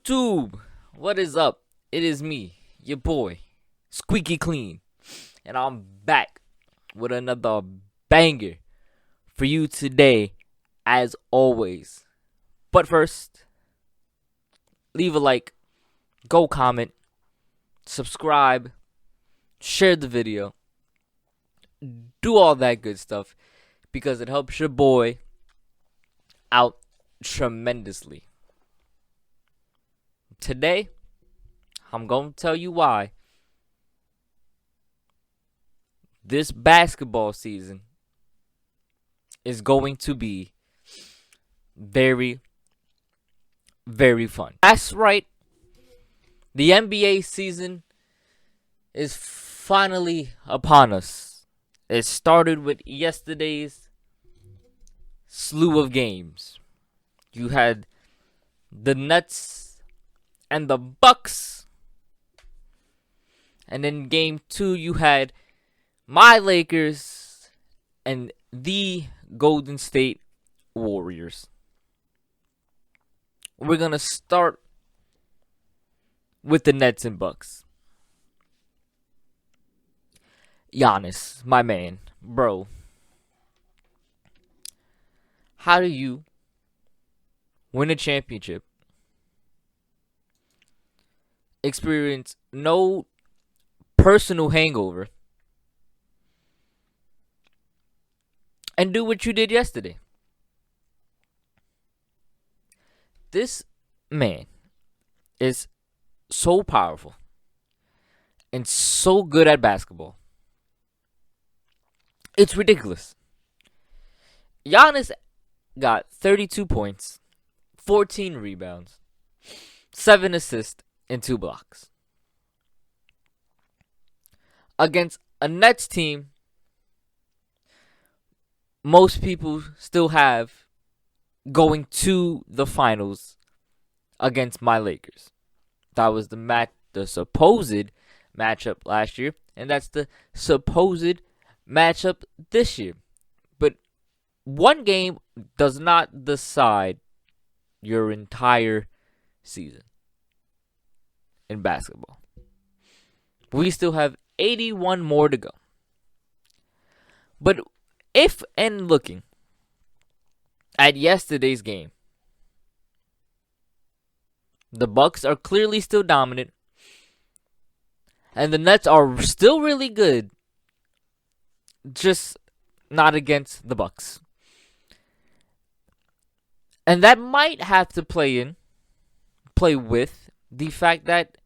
YouTube, what is up? It is me, your boy, Squeaky Clean, and I'm back with another banger for you today, as always. But first, leave a like, go comment, subscribe, share the video, do all that good stuff because it helps your boy out tremendously. Today, I'm going to tell you why this basketball season is going to be very, very fun. That's right. The NBA season is finally upon us. It started with yesterday's slew of games. You had the Nets and the Bucs. And in game 2, you had my Lakers and the Golden State Warriors. We're going to start with the Nets and Bucs. Giannis, my man, bro. How do you win a championship, experience no personal hangover, and do what you did yesterday? This man is so powerful and so good at basketball. It's ridiculous. Giannis got 32 points, 14 rebounds, 7 assists, and 2 blocks. Against a Nets team most people still have going to the finals against my Lakers. That was the supposed matchup last year, and that's the supposed matchup this year. But one game does not decide your entire season in basketball. We still have 81 more to go. But if and looking at yesterday's game, the Bucs are clearly still dominant, and the Nets are still really good, just not against the Bucs. And that might have to play with the fact that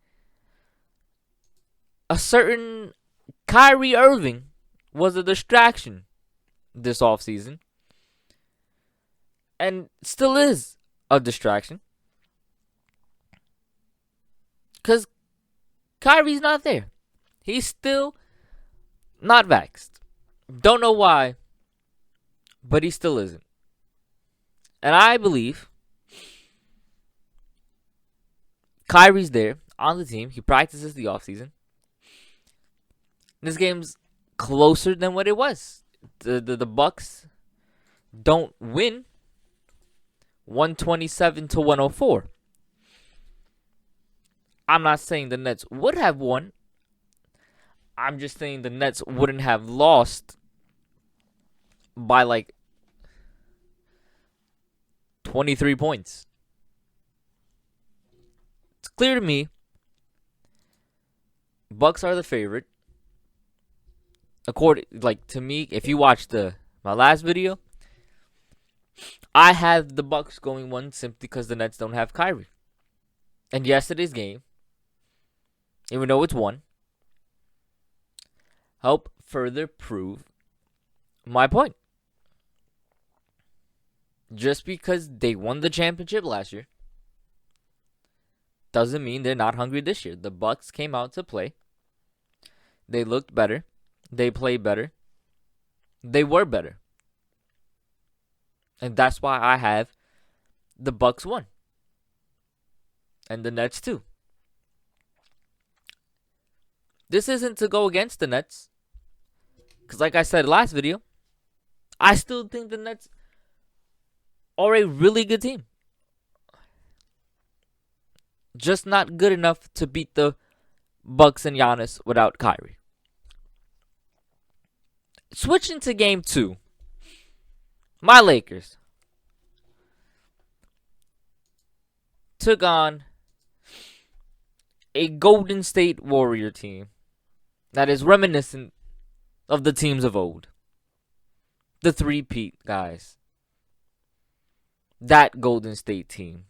a certain Kyrie Irving was a distraction this offseason, and still is a distraction, because Kyrie's not there. He's still not vaxxed. Don't know why, but he still isn't. And I believe Kyrie's there on the team. He practices the offseason. This game's closer than what it was. The Bucs don't win 127 to 104. I'm not saying the Nets would have won. I'm just saying the Nets wouldn't have lost by like 23 points. It's clear to me Bucs are the favorite. To me, if you watched my last video, I have the Bucs going one simply because the Nets don't have Kyrie. And yesterday's game, even though it's one, help further prove my point. Just because they won the championship last year doesn't mean they're not hungry this year. The Bucs came out to play. They looked better. They played better. They were better. And that's why I have the Bucs won. And the Nets too. This isn't to go against the Nets, because like I said last video, I still think the Nets are a really good team. Just not good enough to beat the Bucs and Giannis without Kyrie. Switching to game 2. My Lakers took on a Golden State Warrior team that is reminiscent of the teams of old. The three-peat guys. That Golden State team.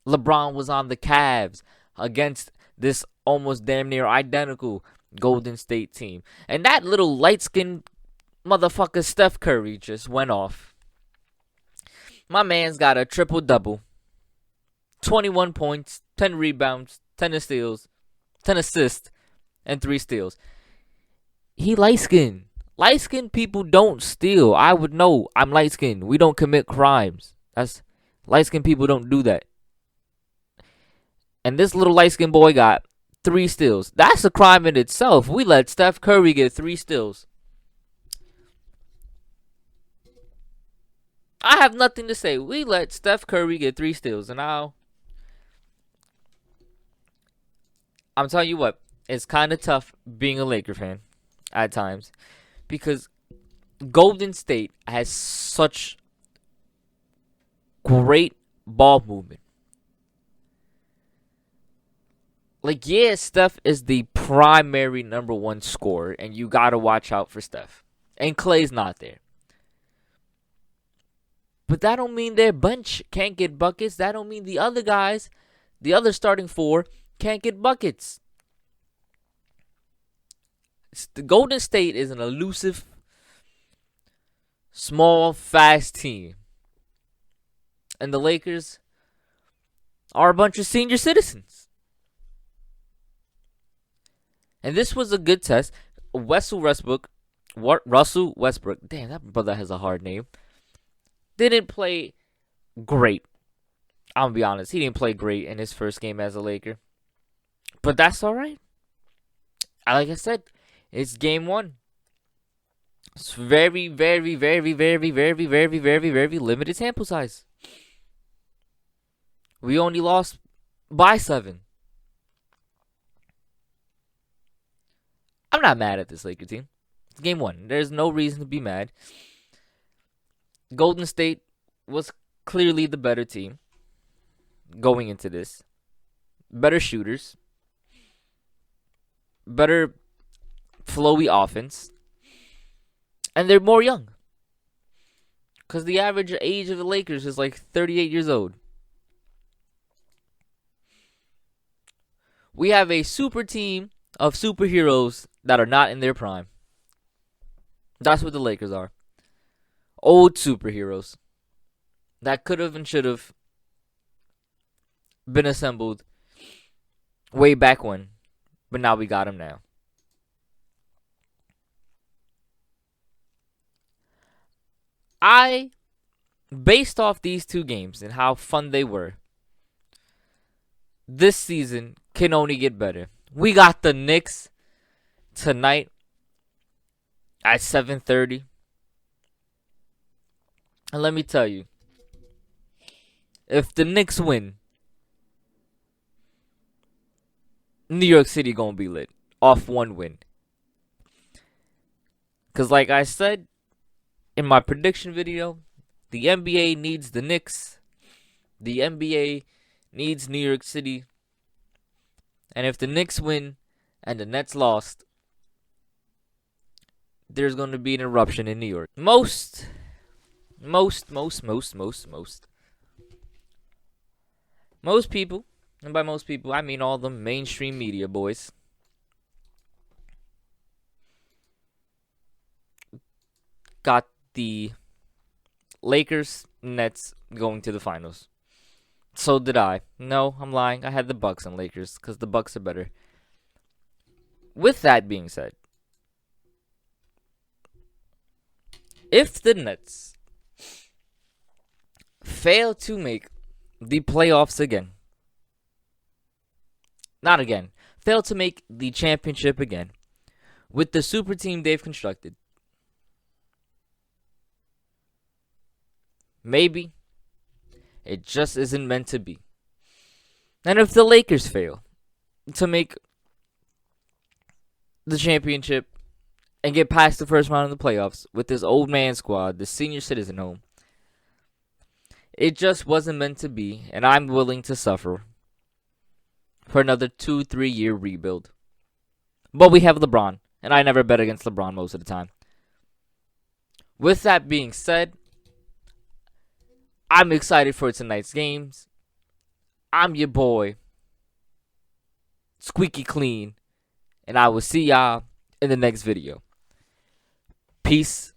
LeBron was on the Cavs against this almost damn near identical Golden State team. And that little light-skinned motherfucker Steph Curry just went off. My man's got a triple-double. 21 points, 10 rebounds, 10 steals, 10 assists, and 3 steals. He light-skinned. Light-skinned people don't steal. I would know. I'm light-skinned. We don't commit crimes. Light-skinned people don't do that. And this little light-skinned boy got 3 steals. That's a crime in itself. We let Steph Curry get 3 steals. I have nothing to say. We let Steph Curry get 3 steals. And now, I'm telling you what, it's kind of tough being a Laker fan at times. Because Golden State has such great ball movement. Like, yeah, Steph is the primary number 1 scorer, and you got to watch out for Steph. And Klay's not there. But that don't mean their bench can't get buckets. That don't mean the other guys, the other starting 4, can't get buckets. The Golden State is an elusive, small, fast team. And the Lakers are a bunch of senior citizens. And this was a good test. Russell Westbrook, damn, that brother has a hard name, didn't play great. I'm going to be honest. He didn't play great in his first game as a Laker. But that's all right. Like I said, it's game 1. It's very, very, very, very, very, very, very, very limited sample size. We only lost by 7. I'm not mad at this Laker team. It's game 1. There's no reason to be mad. Golden State was clearly the better team going into this. Better shooters. Better flowy offense. And they're more young. Because the average age of the Lakers is like 38 years old. We have a super team of superheroes that are not in their prime. That's what the Lakers are. Old superheroes that could have and should have been assembled way back when, but now we got them now. Based off these 2 games and how fun they were, this season can only get better. We got the Knicks tonight at 7:30. And let me tell you, if the Knicks win, New York City gonna be lit off 1 win. Because like I said in my prediction video, the NBA needs the Knicks. The NBA needs New York City. And if the Knicks win and the Nets lost, there's going to be an eruption in New York. Most people, and by most people, I mean all the mainstream media boys, got the Lakers, Nets going to the finals. So did I. No, I'm lying. I had the Bucs and Lakers because the Bucs are better. With that being said, if the Nets fail to make the playoffs again, not again, fail to make the championship again, with the super team they've constructed, maybe it just isn't meant to be. And if the Lakers fail to make the championship and get past the first round of the playoffs with this old man squad, the senior citizen home, it just wasn't meant to be, and I'm willing to suffer for another 2-3 year rebuild. But we have LeBron, and I never bet against LeBron most of the time. With that being said, I'm excited for tonight's games. I'm your boy, Squeaky Clean, and I will see y'all in the next video. Peace